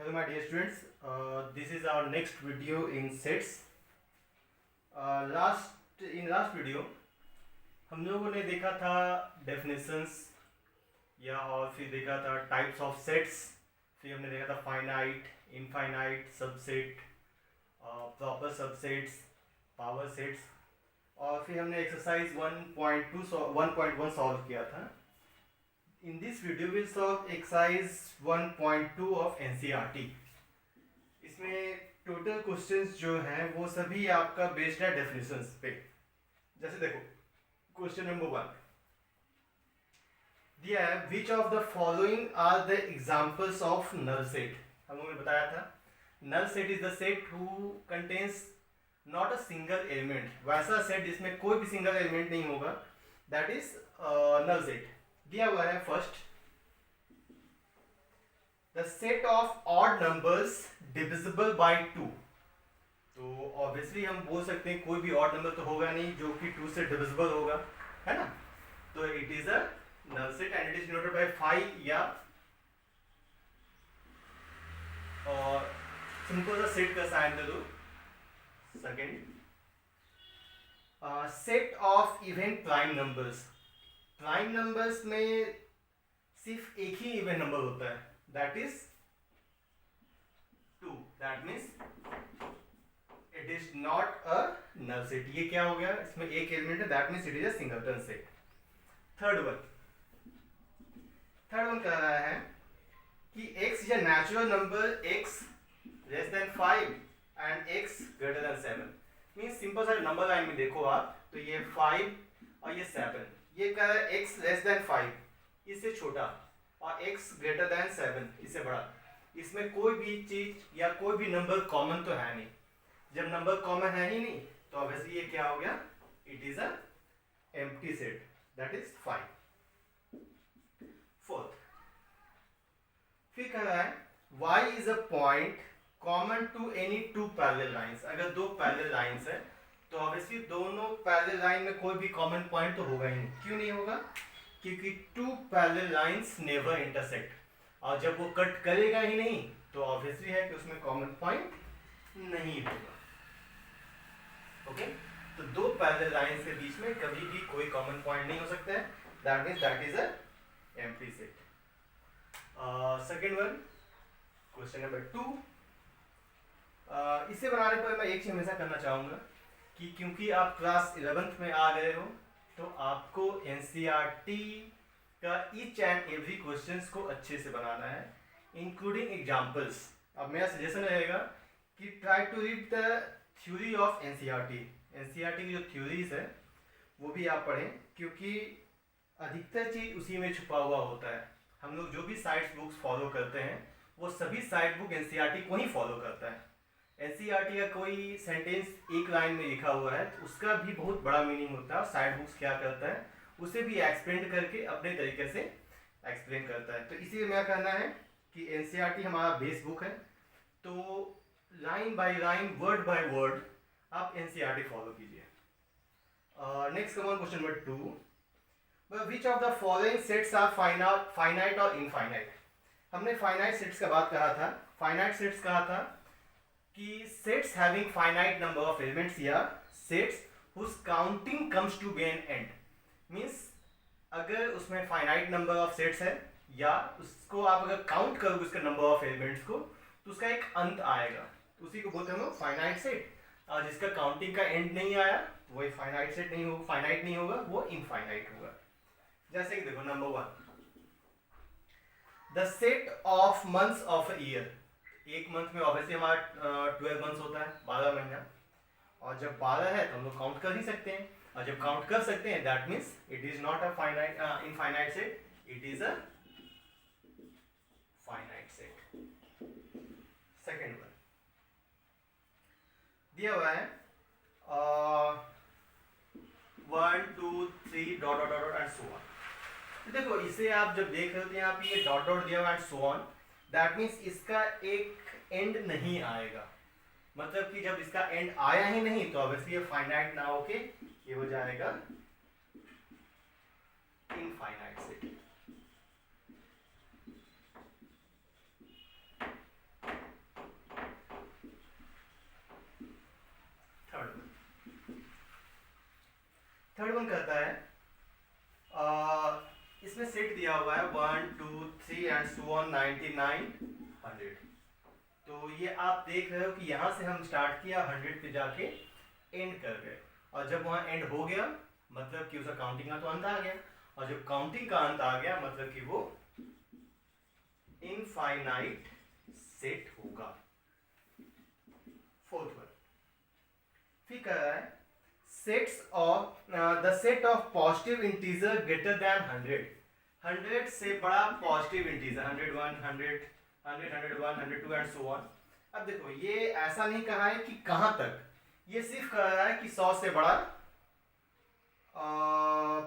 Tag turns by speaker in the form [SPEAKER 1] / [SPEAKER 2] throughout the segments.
[SPEAKER 1] Hello my dear students, this is our next video in sets. Last video हम लोगों ने देखा था definitions या और फिर देखा था types of sets, फिर हमने देखा था finite, infinite, subset, proper subsets, power sets और फिर हमने exercise 1.1 सॉल्व किया था. In this video we'll solve exercise 1.2 of NCERT. इसमें टोटल क्वेश्चंस जो हैं वो सभी आपका बेस्ड है डेफिनेशंस पे. जैसे देखो क्वेश्चन नंबर 1 दिया है, which of the following are the examples of null set. हम लोगों ने बताया था null set is the set who contains not a single element. वैसा सेट जिसमें कोई भी सिंगल एलिमेंट नहीं होगा, दैट इज नल सेट. दिया हुआ है first, the set of odd numbers divisible by 2. तो ऑब्वियसली हम बोल सकते हैं कोई भी ऑड नंबर तो होगा नहीं जो कि 2 से डिविजिबल होगा, है ना. तो it is a null set and it is denoted by 5 या और सिंपल सा सेट का साइन दे दो. Second, set of even prime numbers. Prime numbers में सिर्फ एक ही इवन नंबर होता है, that is 2. That means it is not a null set. ये क्या हो गया, इसमें एक एलिमेंट है, that means it is a singleton set. Third one कह रहा है कि x is a natural number, x less than 5 and x greater than 7. Means simple सा नंबर लाइन में देखो आप, तो ये 5 और ये 7. ये कह रहा है x लेस देन 5 इससे छोटा और x ग्रेटर देन 7 इससे बड़ा. इसमें कोई भी चीज या कोई भी नंबर कॉमन तो है नहीं. जब नंबर कॉमन है ही नहीं तो ऑब्वियसली ये क्या हो गया, it is a empty set, that is 5. Fourth, फिर कह रहा है y is a point common to any two parallel lines. अगर दो पैरेलल लाइंस है तो ऑब्वियसली दोनों पैरेलल लाइन में कोई भी कॉमन पॉइंट तो होगा ही नहीं. क्यों नहीं होगा, क्योंकि two parallel lines never intersect. और जब वो कट करेगा ही नहीं तो ऑब्वियसली है कि उसमें कॉमन पॉइंट नहीं होगा. ओके, तो दो पैरेलल लाइंस के बीच में कभी भी कोई कॉमन पॉइंट नहीं हो सकता है, that means that is a empty set. Second one, question number 2. इसे बनाने पर मैं एक चीज हमेशा करना चाहूंगा कि क्योंकि आप क्लास 11th में आ गए हो तो आपको एनसीईआरटी का ईच एंड एवरी क्वेश्चंस को अच्छे से बनाना है, इंक्लूडिंग एग्जांपल्स. अब मेरा सजेशन रहेगा कि try to read the theory of NCERT. NCERT की जो थ्योरीज है वो भी आप पढ़ें, क्योंकि अधिकतर चीज उसी में छुपा हुआ होता है. हम लोग जो भी साइट्स बुक्स फॉलो करते हैं वो सभी साइट बुक एनसीईआरटी को ही फॉलो करता है. एनसीईआरटी का कोई सेंटेंस एक लाइन में लिखा हुआ है तो उसका भी बहुत बड़ा मीनिंग होता है. साइड बुक्स क्या करता है उसे भी एक्सप्लेन करके अपने तरीके से एक्सप्लेन करता है. तो इसीलिए मेरा कहना है कि एनसीईआरटी हमारा बेस बुक है, तो line by line, word by word आप एनसीईआरटी फॉलो कीजिए. Next come on question number 2. Which of the following sets are finite और इनफाइनाइट. हमने फाइनाइट सेट्स का बात कहा था. फाइनाइट सेट्स कहा था कि sets having finite number of elements या sets whose counting comes to be an end. Means अगर उसमें फाइनाइट नंबर ऑफ सेट्स है या उसको आप अगर काउंट करोगे उसके नंबर ऑफ एलिमेंट्स को तो उसका एक अंत आएगा, उसी को बोलते हैं हम लोग फाइनाइट सेट. और जिसका काउंटिंग का एंड नहीं आया वो फाइनाइट सेट नहीं होगा, फाइनाइट नहीं होगा, वो इनफाइनाइट होगा. जैसे कि देखो number 1, the set of months of a year. एक मंथ में ऑब्वियसली हमारा 12 मंथ्स होता है, 12 महीना. और जब 12 है तो हम लोग काउंट कर ही सकते हैं, और जब काउंट कर सकते हैं that means it is not a finite infinite set, it is a finite set. Second one दिया हुआ है 1 2 3 dot dot dot and so on. देखो इसे आप जब देख रहे हो तो यहाँ पे ये डॉट डॉट दिया हुआ and so on, that means इसका एक एंड नहीं आएगा. मतलब कि जब इसका एंड आया ही नहीं तो ऑब्वियसली ये फाइनाइट ना होके ये हो जाएगा इनफाइनाइट सेट. दिया हुआ है 1 2 3 एंड सो ऑन 99 100। तो ये आप देख रहे हो कि यहाँ से हम स्टार्ट किया 100 पे जाके एंड कर गए, और जब वहाँ एंड हो गया मतलब कि उसका काउंटिंग का तो अंत आ गया, और जब काउंटिंग का अंत आ गया मतलब कि वो इनफाइनाइट सेट होगा। फोर्थ वन फिर कह रहा है sets of the set of positive integer greater than 100 से बड़ा positive integer 101 100 100 101 102 and so on. अब देखो ये ऐसा नहीं कहा है कि कहां तक, ये सिर्फ कह रहा है कि 100 से बड़ा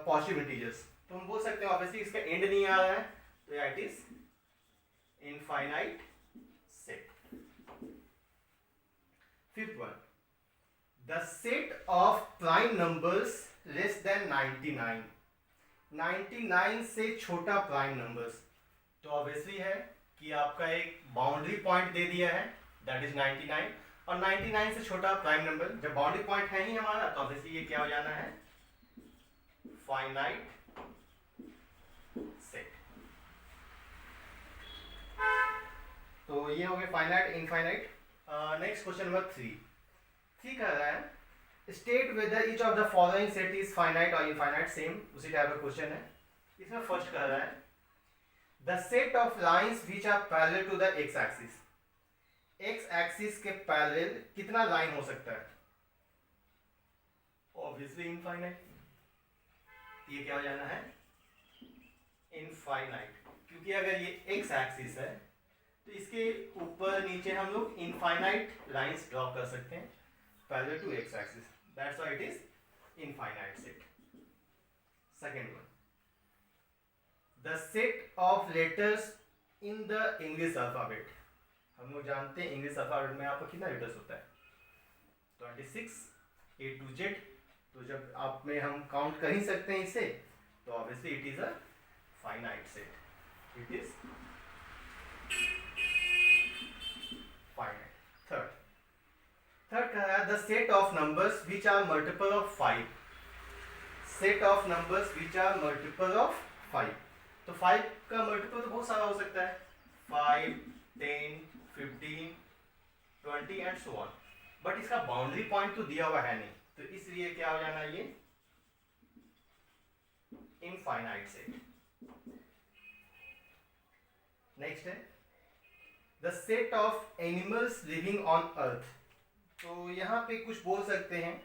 [SPEAKER 1] पॉजिटिव इंटीजर्स। तो हम बोल सकते हैं ऑब्वियसली इसका एंड नहीं आ रहा है, तो it is infinite set. Fifth one the set of prime numbers less than 99, 99 से छोटा प्राइम नंबर्स। तो ऑब्वियसली है कि आपका एक बाउंड्री पॉइंट दे दिया है दैट इज 99, और 99 से छोटा प्राइम नंबर। जब बाउंड्री पॉइंट है ही हमारा तो ऑब्वियसली ये क्या हो जाना है, फाइनाइट सेट। तो ये हो गया finite infinite. Next question number 3 कह रहा है state whether each of the following set is finite और इनफाइनाइट, सेम उसी टाइप का क्वेश्चन है। इसमें फर्स्ट कह रहा है the set of lines which are parallel to the X axis, X axis के पैरेलल कितना लाइन हो सकता है, ऑब्वियसली इनफाइनाइट। ये क्या हो जाना है, इनफाइनाइट, क्योंकि अगर ये एक्स एक्सिस है तो इसके ऊपर नीचे हम लोग इनफाइनाइट लाइंस ड्रॉ कर सकते हैं parallel to X axis, that's why it is infinite set. Second one the set of letters in the English alphabet. हम लोग जानते हैं इंग्लिश अल्फाबेट में आपका कितना लेटर्स होता है, 26 A to Z। तो जब आप में हम काउंट कर ही सकते हैं इसे, तो obviously it is a finite set, it is finite. Third कह रहा है the set of numbers which are multiple of 5, set of numbers which are multiple of 5। तो 5 का मल्टीपल तो बहुत सारा हो सकता है, 5 10 15 20 एंड सो ऑन, बट इसका बाउंड्री पॉइंट तो दिया हुआ है नहीं, तो इसलिए क्या हो जाना ये इनफाइनाइट सेट। नेक्स्ट है the set of animals living on earth. तो यहाँ पे कुछ बोल सकते हैं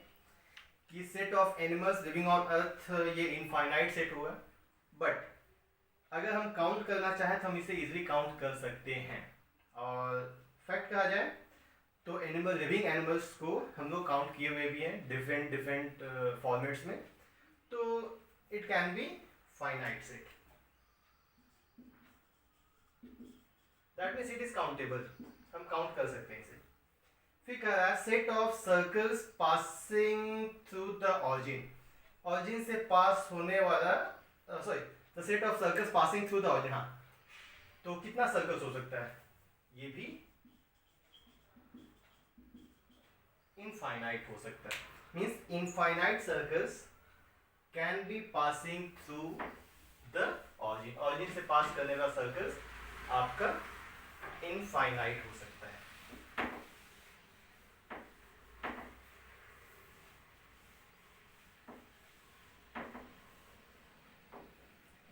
[SPEAKER 1] कि set of animals living on earth ये इनफाइनाइट सेट हुआ, बट अगर हम काउंट करना चाहें तो हम इसे इजीली काउंट कर सकते हैं। और फैक्ट कहा जाए तो एनिमल लिविंग एनिमल्स को हम लोग काउंट किए हुए भी हैं डिफरेंट फॉर्मेट्स में, तो it can be finite set, that means it is countable, हम काउंट कर सकते हैं इसे। फिर कह रहा है set of circles passing through the origin, origin से पास होने वाला sorry the set of circles passing through the origin. हाँ, तो कितना सर्कल्स हो सकता है, ये भी इनफाइनाइट हो सकता है, means infinite circles can be passing through the origin, origin से पास करने वाला सर्कल्स आपका इनफाइनाइट हो सकता है।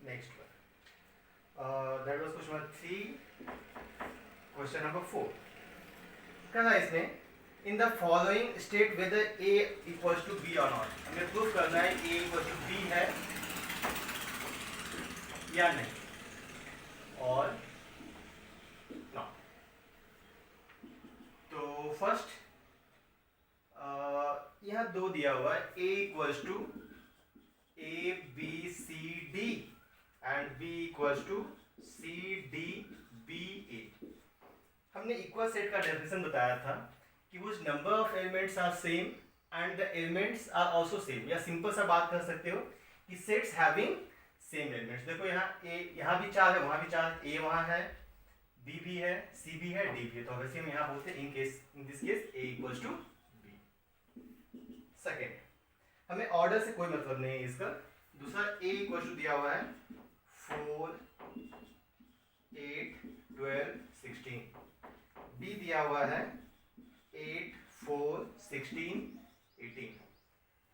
[SPEAKER 1] Next one that was question number 3। Question number 4 कहना है इसमें in the following state whether A equals to B और नॉट। हमें प्रूफ करना है A इक्वल टू B है या नहीं, और नॉट। तो फर्स्ट यहाँ 2 दिया हुआ है, A equals to A B C D and B equals to C D B A। हमने इक्वल सेट का डेफिनेशन बताया था कि which number of elements are same and the elements are also same, या सिंपल सा बात कर सकते हो कि sets having same elements। देखो यहाँ भी 4 है, वहाँ भी 4, A वहाँ है, B भी है, C भी है, D भी है, तो वैसे हम यहाँ बोलते हैं in this case A equals to B। Second, हमें ऑर्डर से कोई मतलब नहीं है इसका। दूसरा A equals to दिया हुआ है 4 8 12 16। बी दिया हुआ है 8 4 16 18।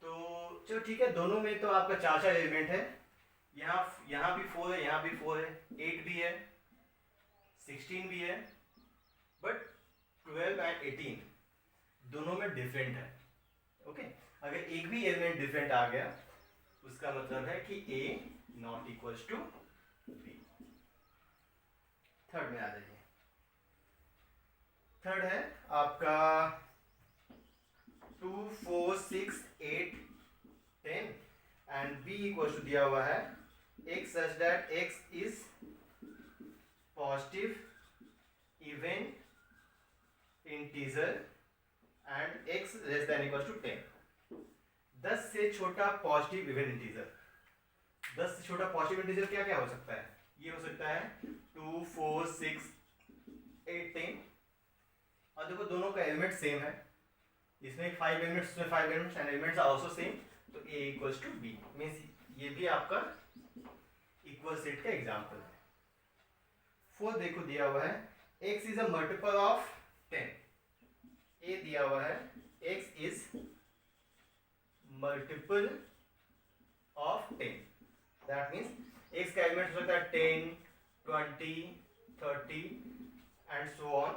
[SPEAKER 1] तो चलो ठीक है, दोनों में तो आपका चार चार एलिमेंट है। यहाँ भी 4 है, यहाँ भी 4 है, 8 भी है, 16 भी है, बट 12 एंड 18 दोनों में डिफरेंट है। ओके, अगर एक भी एलिमेंट डिफरेंट आ गया उसका मतलब है कि A not equals to B. Third में आ जाइए। थर्ड है आपका 2 4 6 8 10 एंड बी इक्वल्स टू दिया हुआ है x such that x is positive even integer and x less than equals to 10। 10 से छोटा पॉजिटिव इवन इंटीजर। 10 से छोटा पॉजिटिव इंटीजर क्या क्या हो सकता है? ये हो सकता है 2 4 6 8 10। और देखो दोनों का एलिमेंट सेम है, इसमें 5 एलिमेंट्स, इसमें 5 elements and elements are also same, तो a equals to b means ये भी आपका इक्वल सेट का एग्जांपल है। फोर्थ देखो दिया हुआ है x is a multiple of 10। a दिया हुआ है x is multiple of 10, that means x का एलिमेंट हो सकता है 10 20 30 एंड सो ऑन।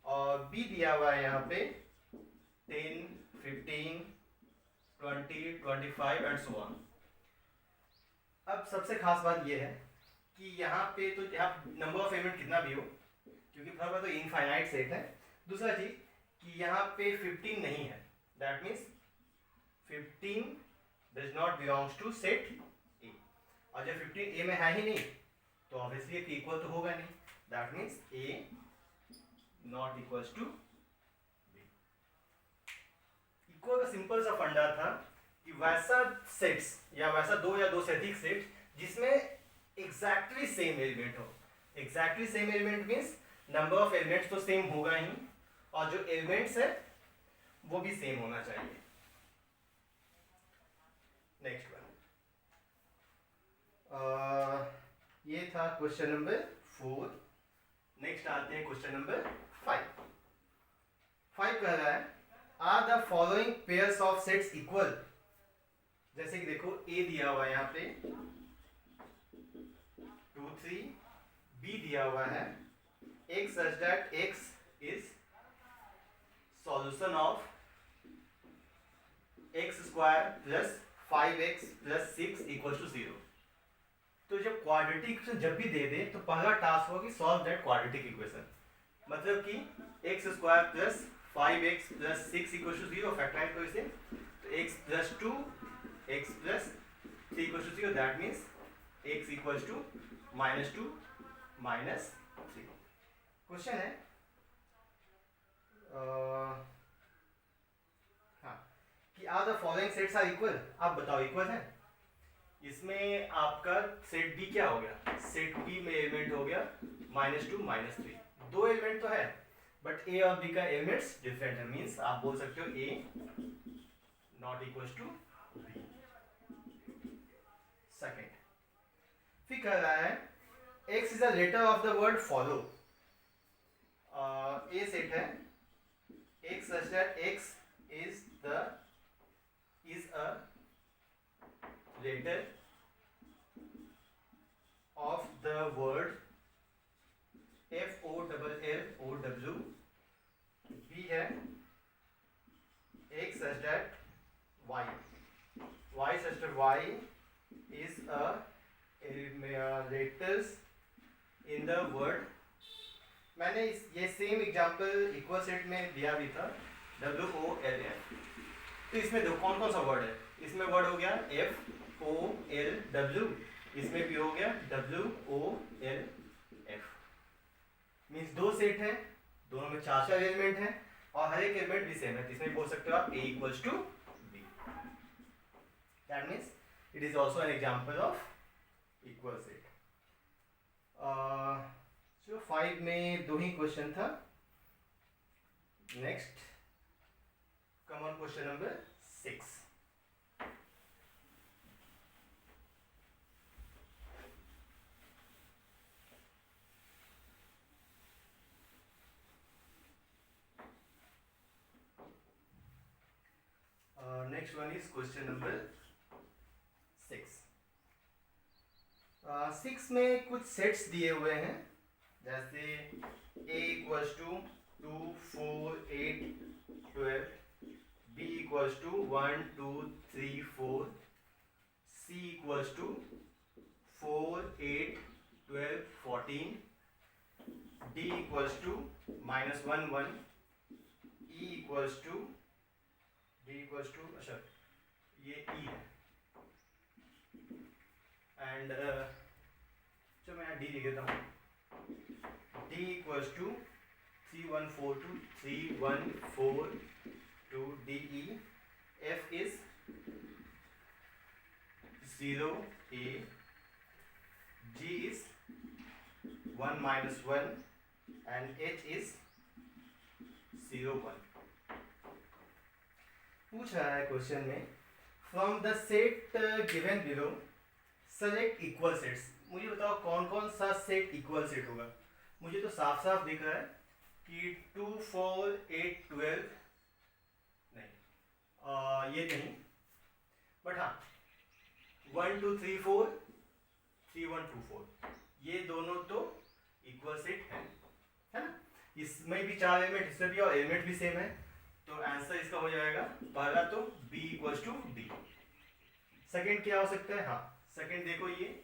[SPEAKER 1] और b दिया हुआ है यहाँ पे 10 15 20 25 एंड सो ऑन। अब सबसे खास बात यह है कि यहाँ पे तो यहाँ नंबर ऑफ एलिमेंट कितना भी हो, क्योंकि फर्स्ट बात तो इनफाइनाइट सेट है। दूसरा चीज कि यहाँ पे 15 नहीं है, that means 15 does not belongs to set A. और जब 15 ए में है ही नहीं तो ऑब्वियसली इक्वल तो होगा नहीं, that means A not equals to B. Equal का सिंपल सा फंडा था कि वैसा सेट्स या वैसा दो या दो से अधिक सेट जिसमें एग्जैक्टली सेम एलिमेंट हो। Exactly same element means number of elements तो सेम होगा ही और जो एलिमेंट्स है वो भी सेम होना चाहिए। नेक्स्ट वन, ये था क्वेश्चन नंबर 4। नेक्स्ट आते हैं क्वेश्चन नंबर 5। 5 कह रहा है are the following pairs of sets equal. जैसे कि देखो a दिया हुआ है यहाँ पे 2 3, b दिया हुआ है x such that x is solution of x square plus 5x plus 6 equals to 0। तो जब क्वाड्रेटिक इक्वेशन जब भी दे दे तो पहला टास्क होगा कि सॉल्व दैट क्वाड्रेटिक इक्वेशन, मतलब कि x square plus 5x plus 6 equals to 0 factorise करो इसे, तो x plus 2 x plus 3 equals to 0, that means x equals to -2 -3। Question है हाँ कि are the following sets are equal. आप बताओ इक्वल है? इसमें आपका सेट बी क्या हो गया? सेट बी में एलिमेंट हो गया -2 -3। दो एलिमेंट तो है बट ए और बी का एलिमेंट्स डिफरेंट है, मींस आप बोल सकते हो A not equals to B. Second, फिर कह रहा है x is a letter of the word follow. A set है x such that x is a letter of the word FOLLOW। B है x such that y such that y is a letters in the word। मैंने ये same example equal set में दिया भी था WOLF। तो इसमें देखो कौन कौन सा वर्ड है। इसमें वर्ड हो गया FOLW, इसमें भी हो गया WOLF। मीन्स दो सेट है, दोनों में चार चार एलिमेंट है और हर एक एलिमेंट भी सेम है, तो इसमें बोल सकते हो आप A equals to B। That means it is also an example of equal set. जो 5 में दो ही क्वेश्चन था। Next come on question number 6। Next one is question number 6 में कुछ सेट्स दिए हुए हैं, जैसे a equals to 2 4 8 12, b equals to 1 2 3 4, c equals to 4 8 12 14, d equals to -1 1, e equals to अच्छा ये e है, एंड चलो मैं यहाँ d लिख देता हूँ, d equals to 3142 3142 DE, F is 0A, G is 1 minus 1, and H is 0 1. पूछ रहा है क्वेश्चन में, from the set given below select equal sets. मुझे बताओ कौन कौन सा सेट इक्वल सेट होगा। मुझे तो साफ साफ दिख रहा है कि 2 4 8 12 नहीं, ये नहीं, बट हाँ 1 2 3 4 3 1 2 4 ये दोनों तो इक्वल सेट है ना। इसमें भी 4 एलिमेंट, इसमें भी, और एलिमेंट भी सेम है, तो आंसर इसका हो जाएगा पहला तो b equals to d। Second क्या हो सकता है, हाँ सेकेंड देखो ये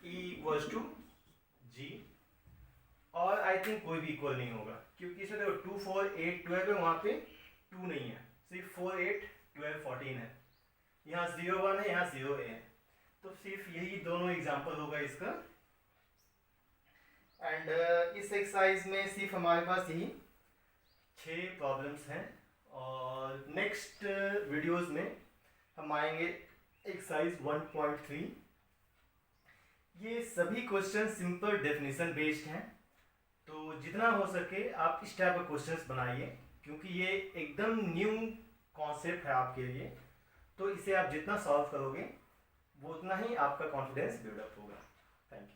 [SPEAKER 1] e इक्वल्स टू g, और आई थिंक कोई भी इक्वल नहीं होगा, क्योंकि इसमें देखो 2 4 8 12 है, वहाँ पे 2 नहीं है, सिर्फ 4 8 12 14 है, यहाँ 0 1 है, यहाँ 0 है, तो सिर्फ यही दोनों एग्जाम्पल होगा इसका। एंड इस एक्सरसाइज में सिर्फ हमारे पास यही 6 प्रॉब्लम्स हैं, और नेक्स्ट वीडियोस में हम आएंगे एक्सरसाइज 1.3। ये सभी क्वेश्चन सिंपल डेफिनेशन बेस्ड हैं, तो जितना हो सके आप इस टाइप के क्वेश्चंस बनाइए, क्योंकि ये एकदम न्यू कॉन्सेप्ट है आपके लिए, तो इसे आप जितना सॉल्व करोगे वो उतना ही आपका कॉन्फिडेंस बिल्डअप होगा। Thank you.